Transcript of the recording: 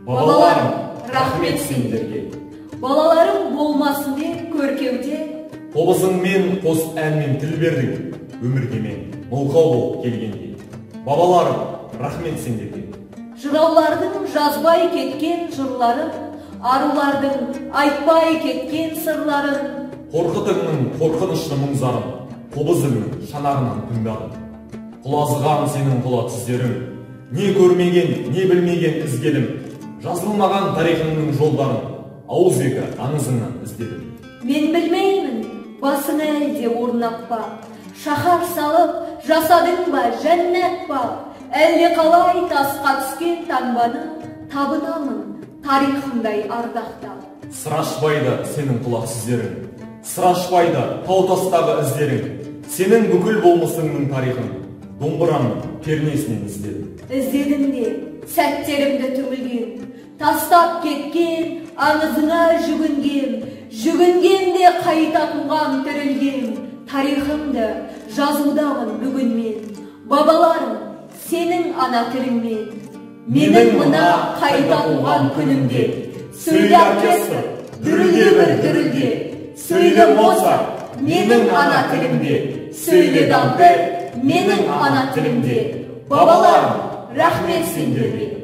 Бабаларым, рахмет сендерге. Балаларым болмасын деп көркеуде. Қобызыңмен қос әнмен тіл бердің, өмірге мен мылқау болып келгенде. Бабаларым, рахмет сендерге. Жыраулардың жазбай кеткен жырларын, арулардың айтпай кеткен сырларын, Қорқытыңның қорқынышты мұңзарын, қобызыңның шанарынан тыңдадым. Құлазыған сенің құла түздерің, не көрмеген, не білмеген ізгелім, жазылмаған тарихыңның жолдарын, ауызекі аңызыңнан іздедім. Мен білмеймін, басыңа әлде орнап па, шаһар салып, жасадың ба, жәннат па, әлде қалай тасқа түскен таңбаны табынамын тарихымдай ардақтап. Сыр ашпайды сенің құлақ сөздерің, сыр ашпайды тау тастағы іздерің, сенің бүкіл болмысыңның тарихын домбыраның пернесінен іздедім. Іздедім де сәттерімді түңілген, тастап кеткен аңызыңа жүгінген де қайта туған тірілген, тарихымды жазудамын бүгін мен. Бабаларым, сенің ана тіліңмен, менің мына қайта туған күнімде. Сөйле оркестр, дүрілде бір дүрілде, сөйле Моцарт, менің ана тілімде, сөйле Данте, менің ана тілімде. Бабаларым, рахмет сендерге.